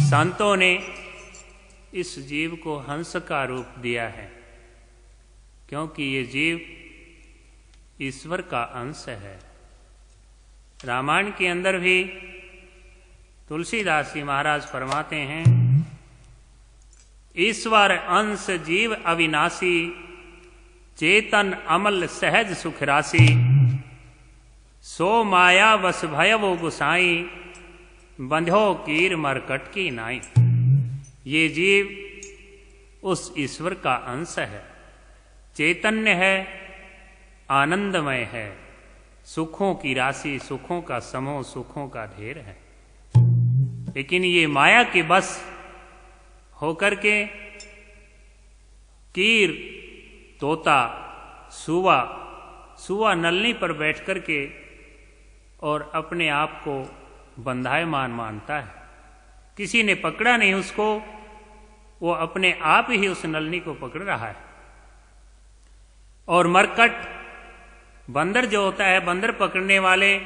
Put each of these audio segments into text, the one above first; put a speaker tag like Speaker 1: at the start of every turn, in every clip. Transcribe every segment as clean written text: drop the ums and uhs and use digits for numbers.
Speaker 1: संतों ने इस जीव को हंस का रूप दिया है, क्योंकि ये जीव ईश्वर का अंश है। रामायण के अंदर भी तुलसीदास जी महाराज फरमाते हैं, ईश्वर अंश जीव अविनाशी, चेतन अमल सहज सुख राशि, सो माया वस भयवो गुसाई, बंध्यो कीर मरकट की नाई। ये जीव उस ईश्वर का अंश है, चैतन्य है, आनंदमय है, सुखों की राशि, सुखों का समूह, सुखों का ढेर है। लेकिन ये माया के बस होकर के कीर, तोता, सुआ नलनी पर बैठ कर के और अपने आप को बंधायमान मानता है। किसी ने पकड़ा नहीं उसको, वो अपने आप ही उस नलनी को पकड़ रहा है। और मरकट, बंदर जो होता है, बंदर पकड़ने वाले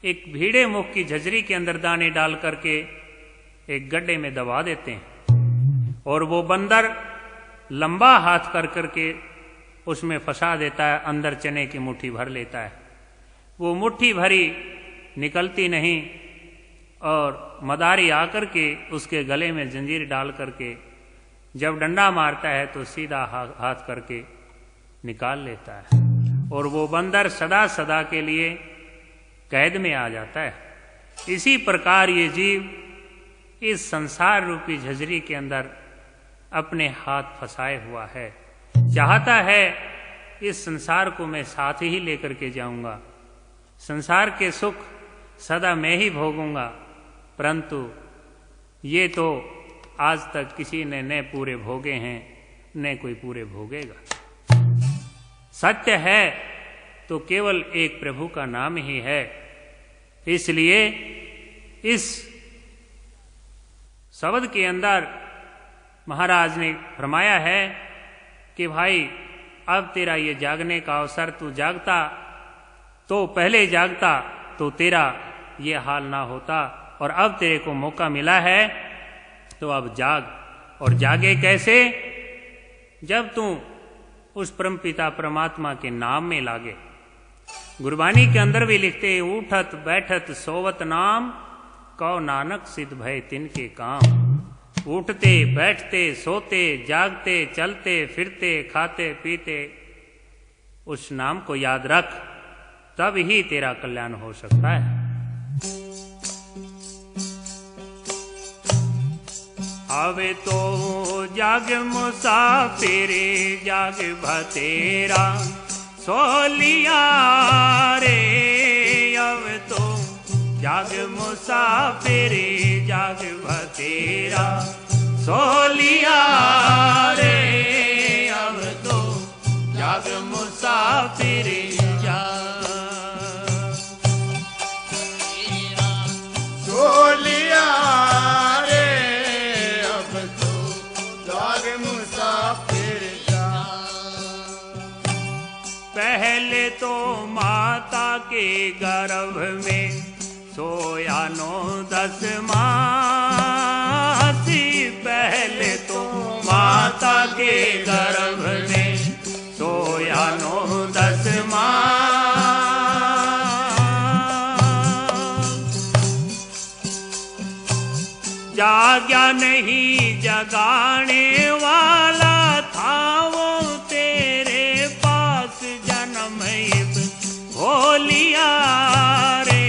Speaker 1: एक भीड़े मुख की झजरी के अंदर दाने डाल करके एक गड्ढे में दबा देते हैं, और वो बंदर लंबा हाथ कर करके उसमें फंसा देता है, अंदर चने की मुट्ठी भर लेता है। वो मुट्ठी भरी निकलती नहीं, और मदारी आकर के उसके गले में जंजीर डाल करके जब डंडा मारता है तो सीधा हाथ करके निकाल लेता है, और वो बंदर सदा सदा के लिए कैद में आ जाता है। इसी प्रकार ये जीव इस संसार रूपी झजरी के अंदर अपने हाथ फंसाए हुआ है। चाहता है इस संसार को मैं साथ ही लेकर के जाऊंगा, संसार के सुख सदा मैं ही भोगूंगा, परंतु ये तो आज तक किसी ने न पूरे भोगे हैं, न कोई पूरे भोगेगा। सत्य है तो केवल एक प्रभु का नाम ही है। इसलिए इस शब्द के अंदर महाराज ने फरमाया है कि भाई अब तेरा ये जागने का अवसर, तू जागता तो पहले जागता तो तेरा ये हाल ना होता, और अब तेरे को मौका मिला है तो अब जाग। और जागे कैसे? जब तू उस परमपिता परमात्मा के नाम में लागे। गुरबानी के अंदर भी लिखते, उठत बैठत सोवत नाम, कौ नानक सिद्ध भय तिनके काम। उठते बैठते सोते जागते चलते फिरते खाते पीते उस नाम को याद रख, तब ही तेरा कल्याण हो सकता है। आवे तो जाग मुसाफिर जाग भतेरा, सोलिया रे अब तो जाग मुसाफिर जाग भतेरा, सोलिया रे अब तो जाग मुसाफिर जाग, सोलिया रे अब तो जाग मुसाफिर जाग। पहले तो माता के गर्भ में सोया 9-10 मास, पहले तो माता के गर्भ में सोया 9-10 मास। जाग्या नहीं जगाने वाला था वो तेरे पास जन्म हो लिया रे,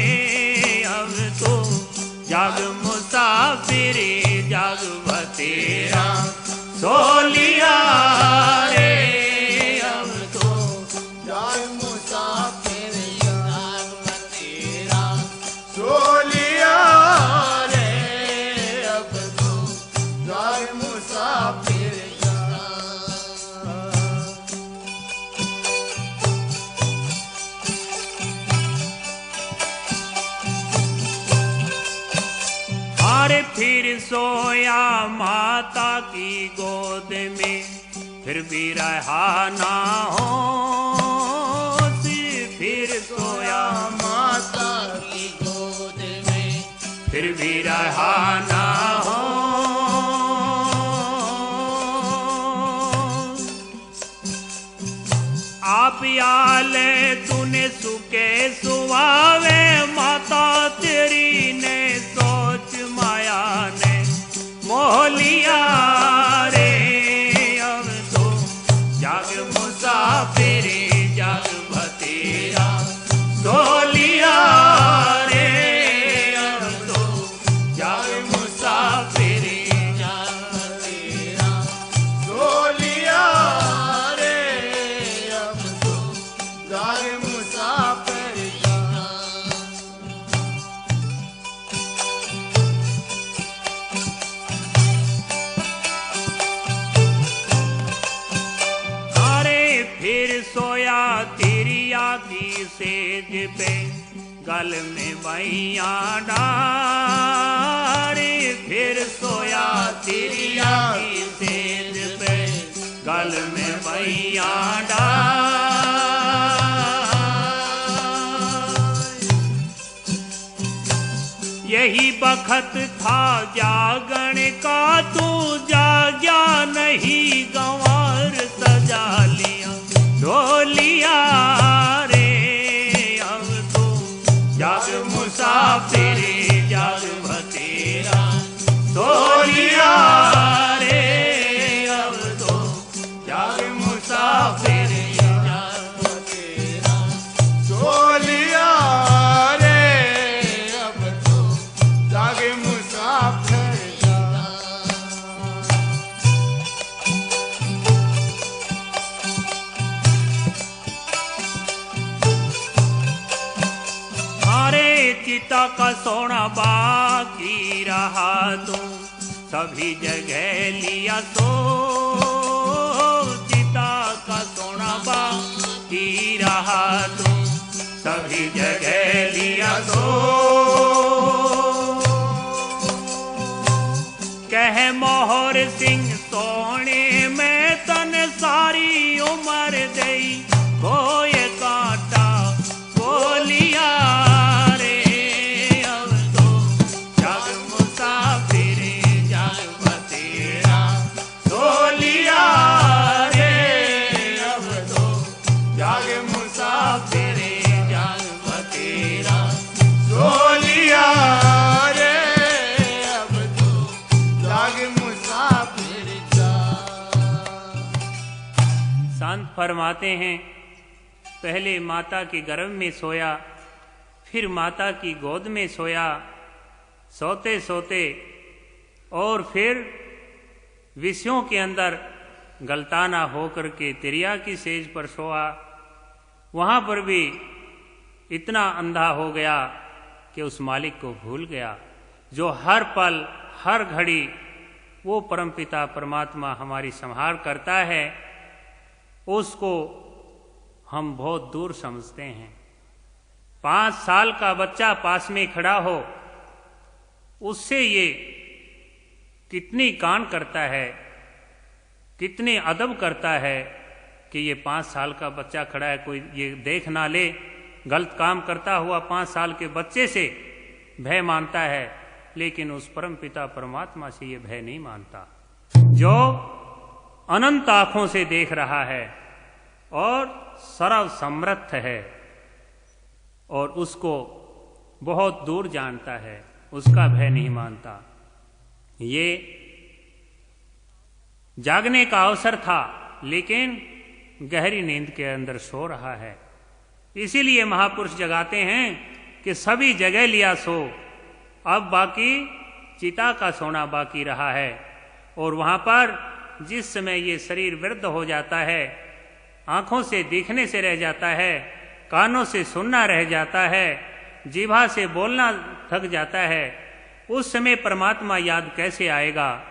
Speaker 1: जाग मुसाफिर जाग भतेरा, सोलिया रे अब तो जाग मुसाफिर जाग भतेरा, सोलिया रे अब तो जाग मुसाफिर फिर सोया माता की गोद में, फिर भी रहा ना होश, फिर सोया माता की गोद में, फिर भी रहा ना चाले तूने सुके सुहावे, माता तेरी ने सोच माया ने मोह लिया रे। अब तो जाग मुसाफिरी जाग भतेरा सो लिया रे। अब तो जाग मुसाफिरी जाग भतेरा सो लिया रे। अब तो जाग मुसाफिरी फिर सोया तिरिया की सेज पे, गल में बइया डारे। फिर सोया तिरिया की सेज पे, गल में बइया डारे। यही बखत था जागण का, तू जाग्या नहीं गंवार सजा लिया ढोलिया रे। अब तो जाग मुसाफिरी जाग भतेरा सो लिया रे। अब तो जाग मुसाफिरी जाग भतेरा सो लिया रे। अब तो जाग मुसाफिरी चिता का सोना बाकी रहा, तू सभी जगह लिया तो। चिता का सोना बाकी रहा, तू सभी जगह लिया तो। कह मोहर सिंह सोने में तन सारी उम्र दई, कोई कांटा बोलिया रे। अब तो जाग मुसाफिरी जाग भतेरा सो लिया रे। अब तो जाग मुसाफिरी जाग भतेरा सो लिया रे। अब तो जाग मुसाफिरी संत फरमाते हैं, पहले माता के गर्भ में सोया, फिर माता की गोद में सोया, सोते सोते और फिर विषयों के अंदर गलताना होकर के तिरिया की सेज पर सोया। वहाँ पर भी इतना अंधा हो गया कि उस मालिक को भूल गया, जो हर पल हर घड़ी वो परमपिता परमात्मा हमारी संहार करता है। उसको हम बहुत दूर समझते हैं। 5 साल का बच्चा पास में खड़ा हो, उससे ये कितनी कान करता है, कितने अदब करता है कि ये 5 साल का बच्चा खड़ा है, कोई ये देख ना ले। गलत काम करता हुआ 5 साल के बच्चे से भय मानता है, लेकिन उस परम पिता परमात्मा से ये भय नहीं मानता, जो अनंत आंखों से देख रहा है और सर्व समर्थ है और उसको बहुत दूर जानता है, उसका भय नहीं मानता। ये जागने का अवसर था, लेकिन गहरी नींद के अंदर सो रहा है। इसीलिए महापुरुष जगाते हैं कि सभी जगह लिया सो, अब बाकी चिता का सोना बाकी रहा है। और वहां पर जिस समय ये शरीर वृद्ध हो जाता है, आंखों से दिखने से रह जाता है, कानों से सुनना रह जाता है, जीभा से बोलना थक जाता है, उस समय परमात्मा याद कैसे आएगा?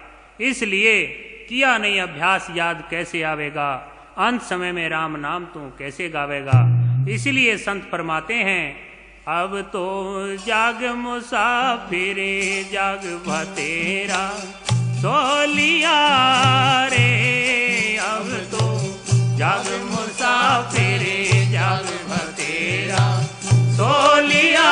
Speaker 1: इसलिए किया नहीं अभ्यास याद कैसे आवेगा, अंत समय में राम नाम तू कैसे गावेगा। इसलिए संत फरमाते हैं, अब तो जाग मुसाफिरे जाग भतेरा सो लिया रे। अब तो जाग मुसाफिरे जाग भतेरा सो लिया